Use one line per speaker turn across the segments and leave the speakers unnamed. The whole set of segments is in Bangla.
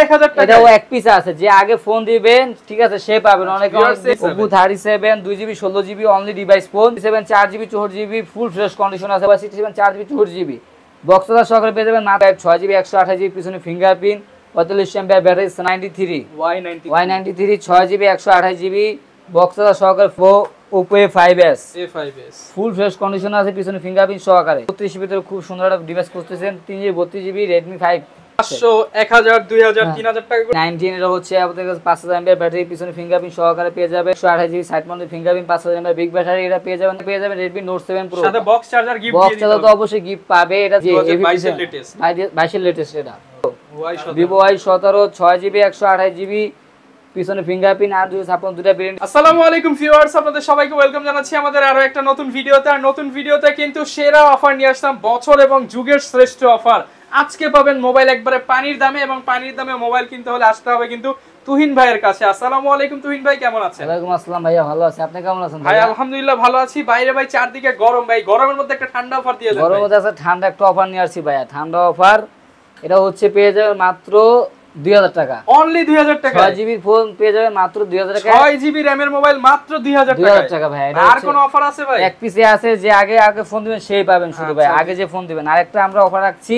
1000 টাকা।
এটাও এক পিস আছে, যে আগে ফোন দিবেন ঠিক আছে সে পাবেন। অনেকে Oppo 37 2GB 16GB only device phone, 7 4GB 4GB full fresh condition আছে, বা 67 4GB 4GB বক্সদার সহকারে পেয়ে যাবেন মাত্র 6GB 128GB পিছনে fingerprint 45 mAh battery 93 Y93 6GB 128GB বক্সদার সহকারে Oppo A5s full fresh condition আছে, পিছনে ফিঙ্গারপ্রিন্ট সহকারে 32 এর ভিতরে খুব সুন্দর একটা ডিভাইস করতেছেন। 3GB 32GB Redmi 5
500 1000 2000 3000 টাকা করে।
19 এর হচ্ছে আপনাদের কাছে 5000 এমএএইচ ব্যাটারি পিছনে ফিঙ্গারপ্রিন্ট সহকারে পেয়ে যাবে, 128GB side mounted fingerprint 5000 mAh big battery এটা পেয়ে যাবেন Redmi Note 7 Pro
সাথে বক্স চার্জার গিফট দিয়ে
বক্স চার্জার তো অবশ্যই গিফট পাবে। এটা যে
22 এর লেটেস্ট
22 এর লেটেস্ট এটা Vivo Y17 6GB 128GB পিছনে ফিঙ্গারপ্রিন্ট আর 256 দুটো ভেরিয়েন্ট।
আসসালামু আলাইকুম ভিউয়ার্স, আপনাদের সবাইকে ওয়েলকাম জানাচ্ছি আমাদের আরো একটা নতুন ভিডিওতে। আর নতুন ভিডিওতে কিন্তু সেরা অফার নিয়ে আসলাম, বছর এবং যুগের শ্রেষ্ঠ অফার। আজকে পাবেন মোবাইল একবারে পানির দামে, এবং পানির দামে মোবাইল কিনতে হলে আসতে হবে কিন্তু তুহিন ভাইয়ের কাছে। আসসালামু আলাইকুম তুহিন ভাই, কেমন আছেন?
ওয়ালাইকুম আসসালাম ভাইয়া, ভালো আছি, আপনি কেমন আছেন?
ভাই আলহামদুলিল্লাহ ভালো আছি। বাইরে ভাই চারদিকে গরম, ভাই গরমের মধ্যে একটা ঠান্ডা অফার দিয়ে দেন।
গরমের মধ্যে আছে ঠান্ডা একটা অফার নিয়ে আসছি ভাইয়া, ঠান্ডা অফার। এটা হচ্ছে পেয়ে যাবেন মাত্র 2000 টাকা,
অনলি 2000 টাকা।
6GB ফোন পেয়ে যাবেন মাত্র 2000 টাকা,
6GB RAM এর মোবাইল মাত্র 2000
টাকা ভাই।
আর কোন অফার আছে ভাই?
এক পিসে আছে, যে আগে ফোন দিবেন সেই পাবেন শুধু ভাই, আগে যে ফোন দিবেন। আরেকটা আমরা অফার রাখছি,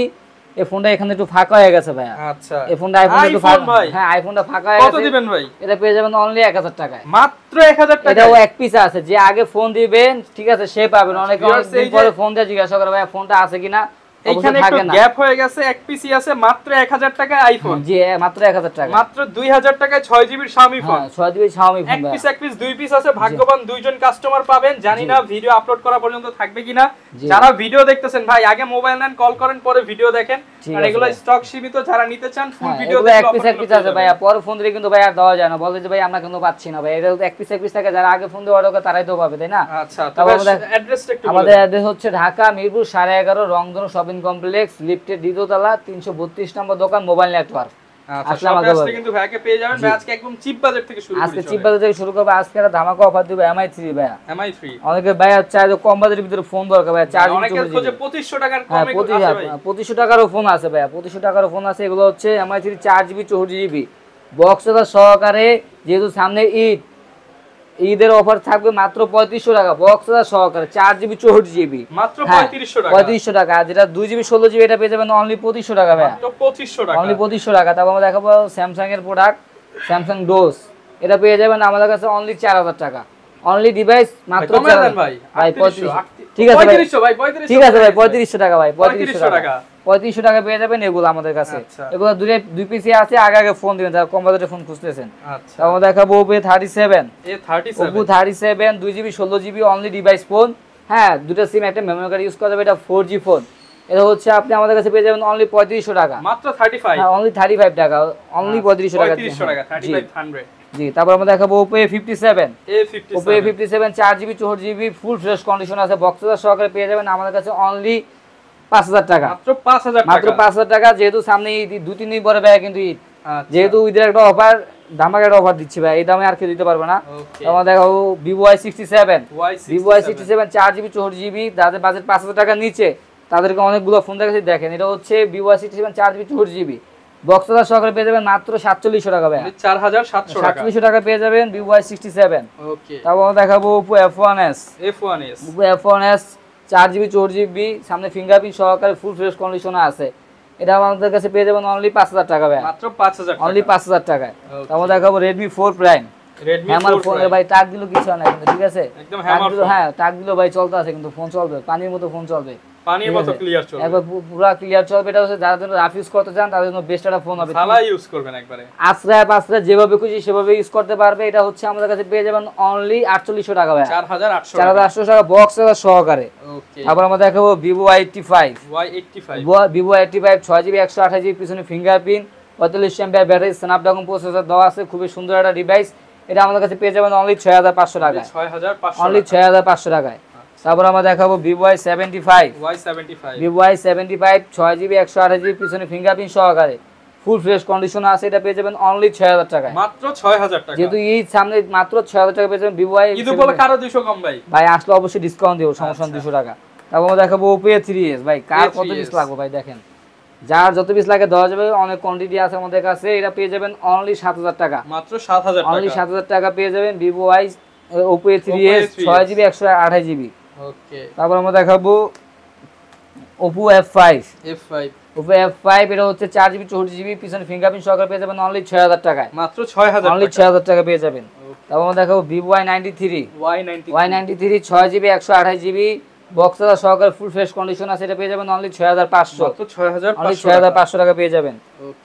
এই ফোনটা এখানে একটু ফাঁকা হয়ে গেছে ভাইয়া।
আচ্ছা,
এই ফোনটা আইফোন একটু ফাঁকা, হ্যাঁ আইফোনটা ফাঁকা হয়ে গেছে।
কত দিবেন ভাই? এটা
পেয়ে যাবেন অনলি 1000 টাকায়,
মাত্র 1000 টাকা।
এটাও এক পিস আছে, যে আগে ফোন দিবেন ঠিক আছে সে পাবেন। অনেকে অনেকদিন পরে ফোন দিয়ে জিজ্ঞাসা করে ভাই ফোনটা আছে কিনা,
এখানে একটু গ্যাপ হয়ে গেছে, এক পিসি আছে মাত্র 1000 টাকায় আইফোন।
জি মাত্র 1000 টাকা,
মাত্র 2000 টাকায় 6GB Xiaomi phone.
6GB Xiaomi phone,
এক পিস দুই পিস আছে, ভাগ্যবান দুইজন কাস্টমার পাবেন। জানি না ভিডিও আপলোড করা পর্যন্ত থাকবে কিনা। যারা ভিডিও দেখতেছেন ভাই আগে মোবাইল নেন, কল করেন, পরে ভিডিও দেখেন, আর এগুলো স্টক সীমিত। যারা নিতে চান ফুল ভিডিও দেখে
এক পিস আছে ভাই, পরে ফোন দিলে কিন্তু ভাই আর দেওয়া যায় না, বলে যে ভাই আমরা কিন্তু পাচ্ছি না ভাই। এটা এক পিস থাকে, যারা আগে ফোন দিয়ে অর্ডার করে তারাই তো পাবে, তাই না?
আচ্ছা, তবে অ্যাড্রেসটা একটু বলুন।
আমাদের অ্যাড্রেস হচ্ছে ঢাকা মিরপুর 11.5 রংধনু শপিং কমপ্লেক্স, লিফটের দ্বিতীয়তলা 332 নম্বর দোকান, মোবাইল নেটওয়ার্ক।
আচ্ছা, আজকে কিন্তু ভাইকে পেয়ে যাবেন। ভাই আজকে একদম চিপ বাজেট থেকে শুরু করব।
আজকে চিপ বাজেট থেকে শুরু করব। আজকে একটা ধামাকা অফার দিব MI3 ভাইয়া।
MI3
অনেকে ভাইয়া চাই যে কম বাজেটের ভিতরে ফোন দরকার ভাইয়া, চার্জ
অনেকে খোঁজে 2500 টাকার কমে আছে ভাই।
2500 টাকারও ফোন আছে ভাইয়া, 2500 টাকারও ফোন আছে। এগুলো হচ্ছে MI3 4GB 4GB বক্স সহকারে, যেহেতু সামনে ঈদের অফার থাকবে মাত্র 3500 টাকা বক্স সহকারে, 4GB 4GB
মাত্র 3500 টাকা।
3500 টাকা। আর যেটা 2GB 16GB এটা পেয়ে যাবেন অনলি 2500 টাকা ভাইয়া,
মাত্র 2500 টাকা,
অনলি 2500 টাকা। তারপর আমরা দেখাবো স্যামসাং এর প্রোডাক্ট, স্যামসাং ডোস, এটা পেয়ে যাবেন আমাদের কাছে অনলি 4000 টাকা। অনলি ডিভাইস মাত্র 4000 ভাই। 3500 ঠিক আছে ভাই,
3500 ভাই, 3500
ঠিক আছে ভাই, 3500 টাকা ভাই,
3500 টাকা,
3500 টাকা পেয়ে যাবেন এগুলো আমাদের কাছে। এগুলো দুই পিসি আছে, আগে ফোন দিবেন যারা কম বাজেটে ফোন খুঁজতেছেন।
আচ্ছা,
তারপর দেখাবো Oppo A37
A37
Oppo 37 2GB 16GB only device phone. হ্যাঁ, দুটো সিম একটা মেমরি কার্ড ইউজ করা যাবে, এটা 4G ফোন। এটা হচ্ছে আপনি আমাদের কাছে পেয়ে যাবেন অনলি 3500 টাকা,
মাত্র 35।
হ্যাঁ অনলি 35 টাকা, অনলি 3500 টাকা,
3500 টাকা 3500।
জি, তারপর আমরা দেখাবো Oppo A57 4GB 4GB full fresh condition আছে, বক্স সহকারে পেয়ে যাবেন আমাদের কাছে অনলি 5000 টাকা,
মাত্র 5000 টাকা,
মাত্র 5000 টাকা। যেহেতু সামনে ঈদ, 2-3 দিন পরে ভাই কিন্তু ঈদ, যেহেতু ঈদের একটা অফার, ধামাকা একটা অফার দিচ্ছি ভাই, এই দামে আর কেউ দিতে পারবে না। আমরা দেখাবো Vivo Y67 4GB 4GB, যাদের বাজেট 5000 টাকার নিচে তাদেরকে অনেকগুলো ফোন দেখাচ্ছি, দেখেন। এটা হচ্ছে Vivo Y67 4GB 4GB box সহকারে পেয়ে যাবেন মাত্র 4700 টাকা ভাই,
4700 টাকা,
4700 টাকা পেয়ে যাবেন Vivo Y67।
ওকে,
তারপর দেখাবো Oppo F1s 4GB 4GB সামনে ফিঙ্গারপ্রিন্ট সহকারে ফুল ফ্রেশ কন্ডিশনে আছে। এটা আমাদের কাছে পেয়ে যাবেন অনলি 5000 টাকা ভাই,
মাত্র 5000 টাকা,
অনলি 5000 টাকায়। তারপর দেখাবো Redmi 4 Prime হ্যামার ফোন ভাই, টাক দিলো কিছু না কিন্তু, ঠিক আছে
একদম হ্যামার ফোন।
হ্যাঁ টাক দিলো ভাই, চলতে আছে কিন্তু ফোন চলবে, পানির মতো ফোন চলবে,
পানির মতো ক্লিয়ার চলবে,
একবার পুরো ক্লিয়ার চলবে। এটা হচ্ছে যারা জন্য রাফ ইউজ করতে চান তাদের জন্য বেস্ট একটা ফোন হবে,
ভালো ইউজ করবেন একবারে,
আশ্রয় যেভাবে খুশি সেভাবে ইউজ করতে পারবে। এটা হচ্ছে আমাদের কাছে পেয়ে যাবেন অনলি 4800 টাকা ভাই, 4800 টাকা বক্স সহকারে। ওকে, তারপর আমরা দেখাবো Vivo Y85 Vivo Y85 6GB 128GB পিছনে fingerprint 45 mAh battery, Snapdragon processor দেওয়া আছে, খুবই সুন্দর একটা ডিভাইস। এটা আমাদের কাছে পেয়ে যাবেন অনলি 6500 টাকায়, অনলি 6500 টাকায়। তারপর আমরা দেখাবো Vivo Y75 6GB 128GB পিছনে ফিঙ্গারপ্রিন্ট সহকারে ফুল ফ্রেশ কন্ডিশন আছে, এটা পেয়ে যাবেন অনলি 6000 টাকায়,
মাত্র 6000 টাকা।
যেহেতু ঈদ সামনে, মাত্র 6000 টাকা পেয়ে যাবেন Vivo Y।
ঈদ উপলক্ষে আরো 200 কম ভাই,
ভাই আসলে অবশ্যই ডিসকাউন্ট দেব, সমস্যা 200 টাকা। তারপর আমরা দেখাবো Oppo A3s ভাই, কার কত পিস লাগবে ভাই, দেখেন যার যত পিস লাগে দেওয়া যাবে, অনেক কোয়ান্টিটি আছে আমাদের কাছে। এটা পেয়ে যাবেন অনলি 7000 টাকা,
মাত্র 7000 টাকা,
অনলি 7000 টাকা পেয়ে যাবেন Vivo Y Oppo A3s 6GB 128GB।
ওকে,
তারপর আমরা দেখাবো Oppo F5। Oppo F5 এটা হচ্ছে 4GB 64GB, পিছনে ফিঙ্গারপ্রিন্ট সহকারে পেয়ে যাবেন অনলি 6000 টাকায়,
মাত্র 6000
অনলি 6000 টাকা পেয়ে যাবেন। তারপর আমরা দেখাবো Vivo Y93 6GB 128GB, box charger সহকারে ফুল ফ্রেশ কন্ডিশন আছে, এটা পেয়ে যাবেন অনলি 6500,
মাত্র 6500,
অনলি 6500 টাকা পেয়ে যাবেন।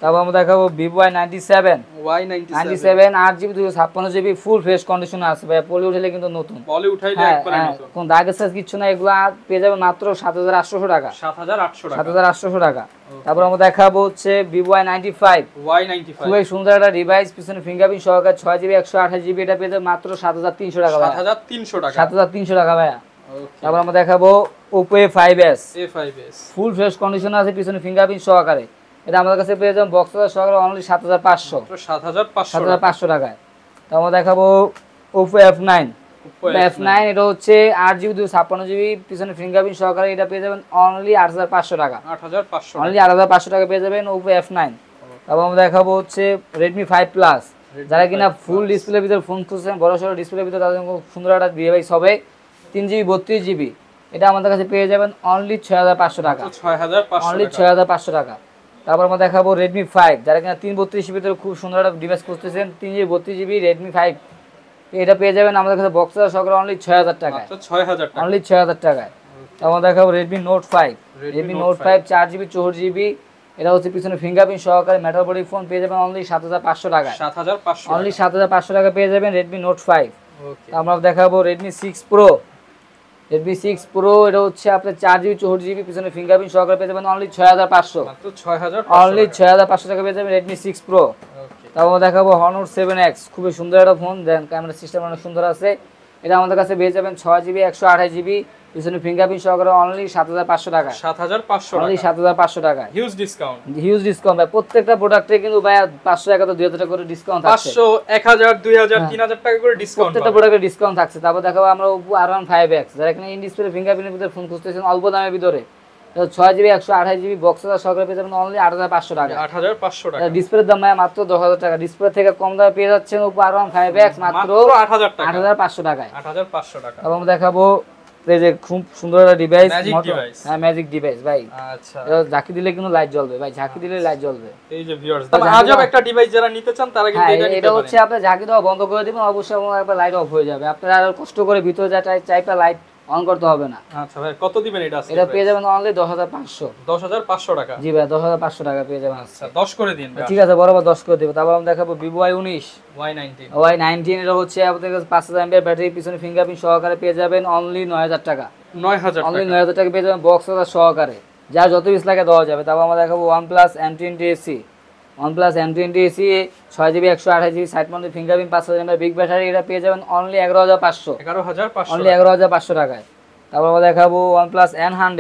তারপর আমরা দেখাবো Vivo Y97 8GB 256GB, full fresh condition আছে ভাই, পলি উঠাইলে কিন্তু নতুন,
পলি উঠাইলে একবারে নতুন,
কোন দাগ স্ক্র্যাচ কিছু না, এগুলো পেয়ে যাবেন মাত্র 7800 টাকা, 7800 টাকা। তারপর আমরা দেখাবো হচ্ছে Vivo Y95 খুবই সুন্দর একটা ডিভাইস, পিছনে ফিঙ্গারপ্রিন্ট সহকারে 6GB 128GB, এটা পেয়ে যাবেন মাত্র 7300 টাকা, 7300 টাকা ভাইয়া। তারপর আমরা দেখাবো Oppo A5s full fresh condition আছে, পিছনে ফিঙ্গারপ্রিন্ট সহকারে, এটা আমাদের কাছে পেয়ে যাবেন বক্স চার্জার সহকারে অনলি 7500 টাকায়। তারপর আমরা দেখাবো Oppo F9 এটা হচ্ছে 8GB 256GB, পিছনে ফিঙ্গারপ্রিন্ট সহকারে, এটা পেয়ে যাবেন অনলি 8500 টাকা, অনলি 8500 টাকা পেয়ে যাবেন Oppo F9। তারপর আমরা দেখাবো হচ্ছে Redmi 5 Plus, যারা কিনা ফুল ডিসপ্লের ভিতরে ফোন খুঁজছেন, বড় সড়ো ডিসপ্লের ভিতরে, তাদের জন্য সুন্দর একটা ডিভাইস হবে, 3GB 32GB, এটা আমাদের কাছে পেয়ে যাবেন অনলি 6500 টাকা, অনলি 6500 টাকা। তারপর আমরা দেখাবো Redmi 5, যারা কিনা 332GB ভিতরে খুব সুন্দর একটা ডিভাইস খুঁজতেছেন, 3GB 32GB Redmi 5, এটা পেয়ে যাবেন আমাদের কাছে বক্স চার্জার সহকারে অনলি 6000 টাকায়, অনলি 6000 টাকায়। তারপর দেখাবো Redmi Note 5 4GB 64GB, এটা হচ্ছে পিছনে ফিঙ্গারপ্রিন্ট সহকারে মেটাল বডি ফোন, পেয়ে যাবেন অনলি 7500 টাকায়, অনলি 7500 টাকা পেয়ে যাবেন Redmi Note 5। আমরা দেখাবো Redmi 6 Pro, এটা হচ্ছে আপনার 4GB 64GB, পিছনে ফিঙ্গারপ্রিন্ট সহকারে পেয়ে যাবেন অনলি 6500, অনলি 6500 টাকা পেয়ে যাবেন Redmi 6 Pro। তারপর দেখাবো Honor 7X, খুবই সুন্দর একটা ফোন, দেন ক্যামেরা সিস্টেম অনেক সুন্দর আছে, এটা আমাদের কাছে পেয়ে যাবেন 6GB 128GB, পিছনে ফিঙ্গারপ্রিন্ট সহকারে অনলি 7500 টাকা, অনলি 7500 টাকা, হিউজ ডিসকাউন্ট ভাই, প্রত্যেকটা প্রোডাক্টে কিন্তু ভাই 500 টাকা তো 2000 টাকা করে ডিসকাউন্ট থাকছে,
500 1000 2000 3000 টাকা করে ডিসকাউন্ট,
প্রত্যেকটা প্রোডাক্টে ডিসকাউন্ট থাকছে। তারপর দেখাবো আমরা Oppo R15X, যারা এখানে ইন ডিসপ্লে ফিঙ্গারপ্রিন্টের ভিতরে ফোন খুঁজতেছেন অল্প দামের ভিতরে, 6GB 128GB, বক্স চার্জার সহকারে পেয়ে যাবেন অনলি 8500 টাকা, ডিসপ্লের দাম মাত্র 10000 টাকা, ডিসপ্লে থেকে কম দামে পেয়ে যাচ্ছেন Oppo R15X মাত্র 8500 টাকায়। এবং আমরা দেখাবো এই যে খুব সুন্দর একটা ডিভাইস, হ্যাঁ ম্যাজিক ডিভাইস ভাই, আচ্ছা এটা ঝাঁকি দিলে কিন্তু লাইট জ্বলবে ভাই, ঝাঁকি দিলে লাইট জ্বলবে।
এই যে ভিউয়ার্স, তবে আজব একটা ডিভাইস যারা নিতে চান তারা কিন্তু এটা নিতে পারেন।
এটা হচ্ছে আপনি ঝাঁকি দেওয়া বন্ধ করে দিবেন, অবশ্যই আপনার লাইট অফ হয়ে যাবে, আপনারা আর কষ্ট করে ভিতরে যা চাইপা লাইট অন করতে হবে না।
আচ্ছা ভাই, কত দিবেন এটা আজকে?
এটা পেয়ে যাবেন অনলি 10500
টাকা।
জি ভাই 10500 টাকা পেয়ে যাবেন।
আচ্ছা 10 করে দিন ভাই।
ঠিক আছে, বরাবর 10 করে দেব। তারপর আমরা দেখাবো Vivo Y19 এটা হচ্ছে আপনাদের কাছে 5000 mAh ব্যাটারি, পিছনে ফিঙ্গারপ্রিন্ট সহকারে পেয়ে যাবেন অনলি 9000 টাকা, 9000
টাকা,
অনলি 9000 টাকা পেয়ে যাবেন বক্স চার্জার সহকারে, যা যত পিস লাগে দেওয়া যাবে। তারপর আমরা দেখাবো OnePlus M20 SE 6GB 128GB, side mounted fingerprint, 5000 mAh big battery, এটা পেয়ে যাবেন অনলি 11500, অনলি 11500 টাকায়। তারপর আমরা দেখাবো OnePlus N100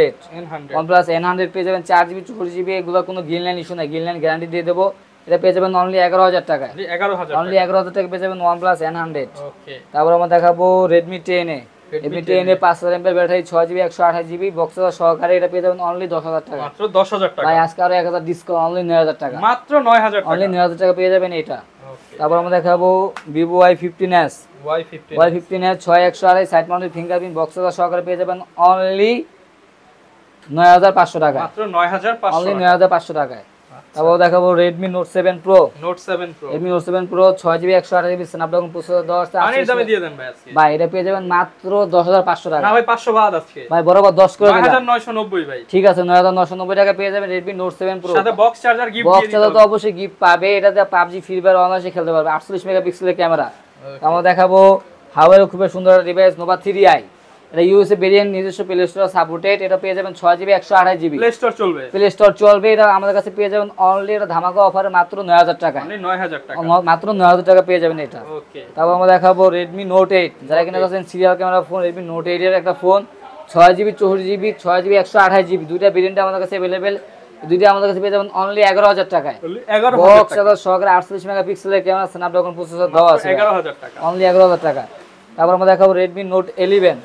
পেয়ে যাবেন 4GB 64GB, এগুলো কোনো গ্রিন লাইন ইস্যু নাই, গ্রিন লাইন গ্যারান্টি দিয়ে দেবো, এটা পেয়ে যাবেন অনলি 11000 টাকায়, অনলি 11000 টাকা পেয়ে যাবেন OnePlus N100। তারপর আমরা দেখাবো Redmi 10A 5000 mAh battery, 6GB 128GB, box charger সহকারে, এটা পেয়ে যাবেন অনলি 10000 টাকা,
মাত্র 10000 টাকা
ভাই আজকে আরো 1000 ডিসকাউন্ট, অনলি 9000 টাকা,
মাত্র 9000 টাকা,
অনলি 9000 টাকা পেয়ে যাবেন এটা। তারপর আমরা দেখাবো Vivo Y15s 6128, side mounted fingerprint, box charger সহকারে পেয়ে যাবেন অনলি 9500 টাকা,
মাত্র 9500,
অনলি 9500 টাকায়। তারপর দেখাবো Redmi Note 7 Pro, Redmi Note 7 Pro 6GB 128GB, Snapdragon processor 10
আনির দামে দিয়ে দেন ভাই আজকে,
ভাই এটা পেয়ে যাবেন মাত্র 10500 টাকা,
না ভাই 500 বাদ আছে
ভাই, বরাবর 10 করে দিলাম,
9990 ভাই,
ঠিক আছে 9990 টাকা পেয়ে যাবেন Redmi Note 7 Pro,
সাথে বক্স চার্জার গিফট দিয়ে
বক্স চার্জার তো অবশ্যই গিফট পাবে, এটাতে PUBG ফ্রি ফায়ার অনায়াসে খেলতে পারবে, 48 মেগাপিক্সেলের ক্যামেরা। আমরা দেখাবো Huawei খুব সুন্দর একটা ডিভাইস Nova 3i, এটা ইউএসএ ভেরিয়েন্ট, নিজস্ব প্লে স্টোর সাপোর্টেড, এটা পেয়ে যাবেন 6GB 128GB,
প্লে স্টোর চলবে,
এটা আমাদের কাছে পেয়ে যাবেন অনলি, এটা ধামাকা অফারে মাত্র 9000 টাকা,
অনলি 9000 টাকা,
মাত্র 9000 টাকা পেয়ে যাবেন এটা।
ওকে,
তারপর আমরা দেখাবো Redmi Note 8, যারা কিনা আছেন serial camera phone, Redmi Note 8 এর একটা phone, 6GB 64GB 6GB 128GB, দুইটা ভেরিয়েন্ট আমাদের কাছে अवेलेबल, দুইটা আমাদের কাছে পেয়ে যাবেন অনলি 11000 টাকায়,
11000
বক্স চার্জার সহকারে 48 মেগাপিক্সেলের ক্যামেরা, স্ন্যাপড্রাগন প্রসেসর দেওয়া আছে,
11000 টাকা,
অনলি 11000 টাকা। তারপর আমরা দেখাবো Redmi Note 11,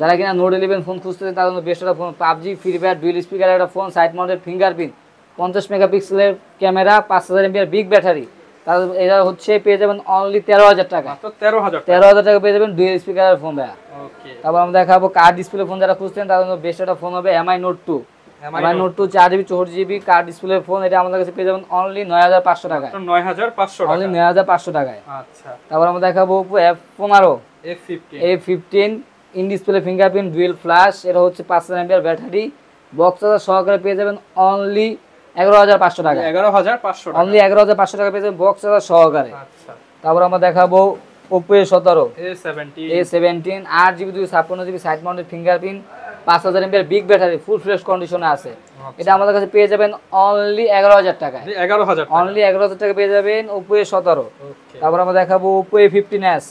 যারা কিনা Note 11 ফোন খুঁজতেছেন তাদের জন্য বেস্ট একটা phone, PUBG free fire dual স্পিকারের একটা ফোন, সাইড মাউন্টেড ফিঙ্গারপ্রিন্ট, 50 মেগাপিক্সেলের ক্যামেরা, 5000 এমএএইচ বিগ ব্যাটারি। তাহলে এটা হচ্ছে পেয়ে যাবেন অনলি 13000 টাকা।
মাত্র 13000
13,000 টাকা পেয়ে যাবেন ডুয়াল স্পিকারের ফোন ভাইয়া।
ওকে,
তারপর আমরা দেখাবো কার্ড ডিসপ্লে ফোন যারা খুঁজছেন তাদের জন্য বেস্ট একটা ফোন হবে MI note 2। MI note 2 4GB 64GB card display phone, এটা আমাদের কাছে পেয়ে যাবেন অনলি 9500 টাকায়।
9500 টাকা,
অনলি 9500 টাকায়।
আচ্ছা,
তারপর আমরা দেখাবো Oppo F15 A15 in display fingerprint dual flash, এটা হচ্ছে 5000 এমএএইচ ব্যাটারি, বক্স চার্জার সহকারে পেয়ে যাবেন অনলি 11500 টাকা।
11500 টাকা,
অনলি 11500 টাকা পেয়ে যাবেন বক্স চার্জার সহকারে।
আচ্ছা,
তারপর আমরা দেখাবো Oppo A17
A17
8GB 256GB side mounted fingerprint, 5000 mAh big battery, full fresh কন্ডিশনে আছে। এটা আমাদের কাছে পেয়ে যাবেন অনলি 11000 টাকায়।
11000 টাকা,
অনলি 11000 টাকা পেয়ে যাবেন Oppo A17।
ওকে,
তারপর আমরা দেখাবো Oppo A15s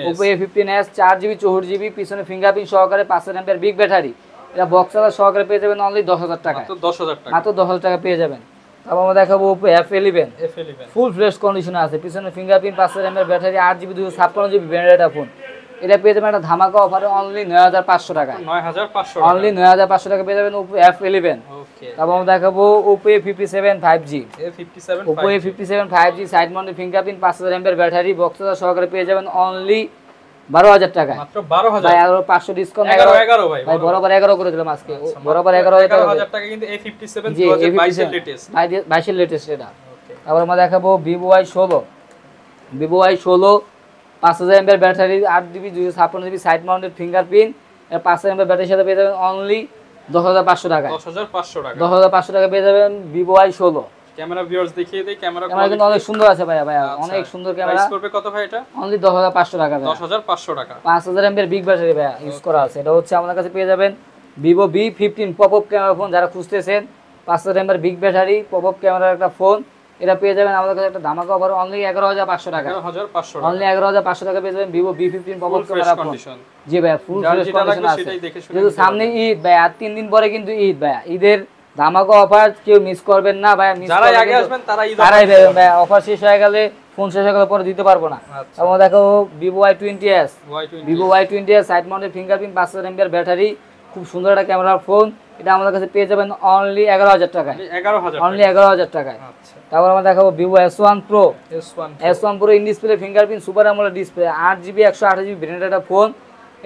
Oppo A15s 4GB 64GB পিছনে ফিঙ্গারপ্রিন্ট সহকারে 5000 এমএএইচ বিগ ব্যাটারি, এটা বক্স চার্জার সহকারে পেয়ে যাবেন অনলি 10000 টাকা।
মাত্র 10000 টাকা,
মাত্র 10000 টাকা পেয়ে যাবেন। তারপর আমরা দেখাবো Oppo F11 ফুল ফ্রেশ কন্ডিশনে আছে, পিছনে fingerprint 5000 mAh battery 8GB 256GB branded phone, এটা পেয়ে যাবেন একটা ধামাকা অফারে অনলি 9500 টাকা।
9500
অনলি 9500 টাকা পেয়ে যাবেন Oppo F11।
ওকে,
তারপর আমরা দেখাবো Oppo A57 5G
A57
Oppo A57 5G side mounted fingerprint 5000 mAh battery, box charger সহকারে পেয়ে যাবেন অনলি 12000 টাকা।
মাত্র 12000
ভাই আর 500 ডিসকাউন্ট
11 ভাই,
ভাই বরাবর 11 করে দিলাম আজকে, বরাবর 11000
টাকা কিন্তু A57
জি
2022 এর লেটেস্ট
22 এর লেটেস্ট এটা। তারপর আমরা দেখাবো Vivo Y16 5000 mAh battery 8GB 256GB side mounted fingerprint, 5000 mAh ব্যাটারির সাথে পেয়ে যাবেন অনলি 10500 টাকা।
10500 টাকা,
10500 টাকা পেয়ে যাবেন Vivo Y16।
ক্যামেরা ভিউয়ার্স দেখিয়ে দেই, ক্যামেরা
কিন্তু অনেক সুন্দর আছে ভাইয়া, অনেক সুন্দর ক্যামেরা।
প্রাইস করবে কত ভাই এটা?
অনলি 10500 টাকা ভাইয়া।
10500 টাকা,
5000 এমএএইচ বিগ ব্যাটারি ভাইয়া ইউজ করা আছে। এটা হচ্ছে আমাদের কাছে পেয়ে যাবেন Vivo V15 popup camera phone, যারা খুঁজতেছেন 5000 এমএএইচ বিগ ব্যাটারি পপআপ ক্যামেরার একটা ফোন, এটা পেয়ে যাবেন আমাদের কাছে একটা ধামাকা অফার অনলি 11500 টাকা।
11500 টাকা,
অনলি 11500 টাকা পেয়ে যাবেন Vivo V15 popup camera phone. জি ভাইয়া ফুল ফ্রেশ কন্ডিশন আছে।
সেটাই দেখে শুনে
যেহেতু সামনে ঈদ ভাইয়া, আর 3 দিন পরে কিন্তু ঈদ ভাইয়া, ঈদের ধামাকা অফার কেউ মিস করবেন না ভাইয়া। মিস
যারা আগে আসবেন তারা ঈদ
তারাই ভাইয়া, অফার শেষ হয়ে গেলে ফোন শেষ হয়ে গেলে পরে দিতে পারবো না।
আচ্ছা,
আমরা দেখো Vivo Y20s Vivo Y20s side mounted fingerprint 5000 mAh battery, খুব সুন্দর একটা ক্যামেরার ফোন, এটা আমাদের কাছে পেয়ে যাবেন অনলি 11000 টাকায়।
11000
অনলি 11000 টাকায়।
আচ্ছা,
তারপর আমরা দেখাবো Vivo S1 Pro
S1
Pro in display fingerprint super AMOLED display 8GB 128GB branded একটা ফোন,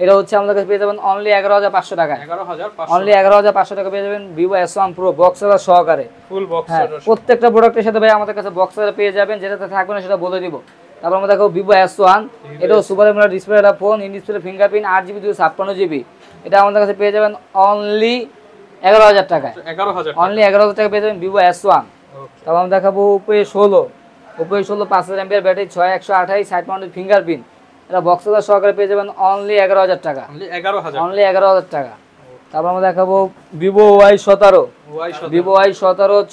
এটা হচ্ছে আমাদের কাছে পেয়ে যাবেন অনলি 11500 টাকায়।
11500
অনলি 11500 টাকা পেয়ে যাবেন Vivo S1 Pro box charger সহকারে,
ফুল বক্স
হ্যাঁ প্রত্যেকটা প্রোডাক্টের সাথে ভাই আমাদের কাছে বক্স চার্জার পেয়ে যাবেন, যেটাতে থাকবে না সেটা বলে দিব। তারপর আমরা দেখো Vivo S1, এটাও সুপার অ্যামোলেড ডিসপ্লে একটা phone, in display fingerprint 8GB 256GB, এটা আমাদের কাছে পেয়ে যাবেন অনলি 11000 টাকায়।
11000
অনলি 11000 টাকা পেয়ে যাবেন Vivo S1। তারপর আমরা দেখাবো Oppo A16 5000 mAh battery 6128 side mounted fingerprint, এটা বক্স চার্জার সহকারে পেয়ে যাবেন অনলি 11000 টাকা। অনলি 11000 টাকা। তারপর আমরা দেখাবো Vivo Y17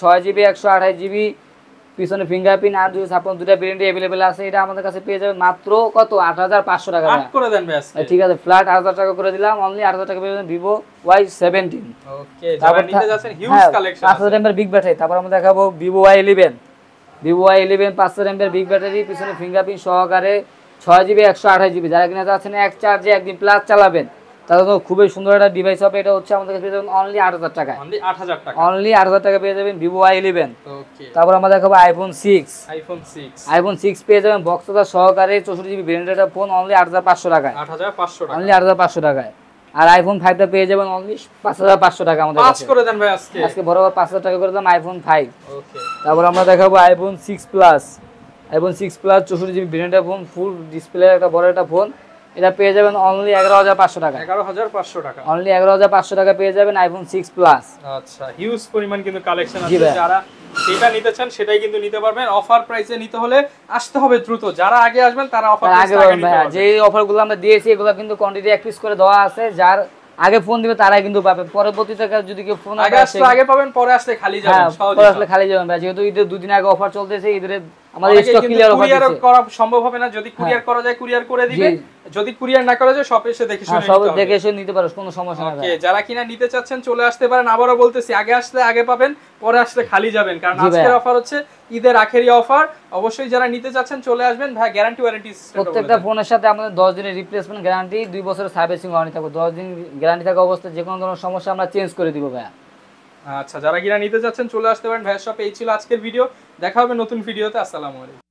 6GB 128GB পিছনে ফিঙ্গারপ্রিন্ট আর 256 দুটো ভেরিয়েন্ট अवेलेबल আছে, এটা আমাদের কাছে পেয়ে যাবেন মাত্র কত 8500 টাকা।
আট করে দেন ভাই আজকে,
ঠিক আছে ফ্ল্যাট 8000 টাকা করে দিলাম, অনলি 8000 টাকা পেয়ে যাবেন Vivo Y17।
ওকে, যারা নিতে যাচ্ছেন হিউজ কালেকশন আছে।
5000 এমএএইচ বিগ ব্যাটারি। তারপর আমরা দেখাবো Vivo Y11 5000 mAh big battery পিছনে ফিঙ্গারপ্রিন্ট সহকারে 6GB 128GB, যারা কিনা যাচ্ছেন এক চার্জে একদিন প্লাস চালাবেন তাহলে তো খুবই সুন্দর একটা ডিভাইস হবে, এটা হচ্ছে আমাদের কাছে পেয়ে যাবেন অনলি 8000 টাকা।
অনলি 8000 টাকা,
অনলি 8000 টাকা পেয়ে যাবেন Vivo Y11।
ওকে,
তারপর আমরা দেখাবো iPhone 6 পেয়ে যাবেন বক্স চার্জার সহকারে 64GB ব্র্যান্ডেড ফোন অনলি 8500 টাকায়।
8500 টাকা,
অনলি 8500 টাকায়। আর iPhone 5 টা পেয়ে যাবেন অনলি 5500 টাকা আমাদের
পাঁচ
কাছে।
করে দেন ভাই আজকে,
আজকে বরাবর 5000 টাকা করে দাম iPhone 5।
ওকে,
তারপর আমরা দেখাবো iPhone 6 Plus 64GB branded phone, full display একটা বড় একটা ফোন, এটা পেয়ে যাবেন অনলি 11500 টাকা।
11500 টাকা,
অনলি 11500 টাকা পেয়ে যাবেন iPhone 6 Plus।
আচ্ছা, হিউজ পরিমাণ কিন্তু কালেকশন
জি
আছে,
ভাই।
যারা সেটা নিতে চান সেটাই কিন্তু নিতে পারবেন। অফার প্রাইসে নিতে হলে আসতে হবে দ্রুত, যারা আগে আসবেন তারা অফার
আগে
প্রাইসে আগে নিতে
ভাই
পারবেন।
যে অফারগুলো আমরা দিয়েছি এগুলো কিন্তু কোয়ান্টিটি এক পিস করে দেওয়া আছে, যার আগে ফোন দিবে তারাই কিন্তু পাবে, পরবর্তীতে যদি কেউ ফোন
আগে আসলে আগে পাবেন, পরে আসলে খালি যাবেন, সহজ
পরে আসলে খালি যাবেন ভাই, যেহেতু ঈদের দুদিন আগে অফার চলতেছে, ঈদের আমাদের স্টক ক্লিয়ার অফার
কুরিয়ার
দিচ্ছে।
করা সম্ভব হবে না, যদি কুরিয়ার করা যায় কুরিয়ার করে দিবে, যদি কুরিয়ার না করা যায় সব এসে দেখে শুনে
সব
নিতে হবে।
দেখে এসে নিতে পারো, কোনো সমস্যা নেই।
ওকে, যারা কিনা নিতে চাচ্ছেন চলে আসতে পারেন। আবারও বলতেছি, আগে আসলে আগে পাবেন, পরে আসলে খালি যাবেন, কারণ আজকের অফার হচ্ছে ঈদের আখেরি অফার। অবশ্যই যারা নিতে চাচ্ছেন চলে আসবেন ভাই। গ্যারান্টি ওয়ারেন্টি
প্রত্যেকটা ফোনের সাথে আমাদের 10 দিনের রিপ্লেসমেন্ট গ্যারান্টি, 2 বছরের সার্ভিসিং ওয়ারেন্টি থাকবে। 10 দিন গ্যারান্টি থাকা অবস্থায় যে কোনো ধরনের সমস্যা আমরা চেঞ্জ করে দিব ভাই।
আচ্ছা, যারা কিনা নিতে যাচ্ছেন চলে আসতে পারেন ভাইয়ের শপে। এই ছিল আজকের ভিডিও, দেখা হবে নতুন ভিডিওতে। আসসালামু আলাইকুম।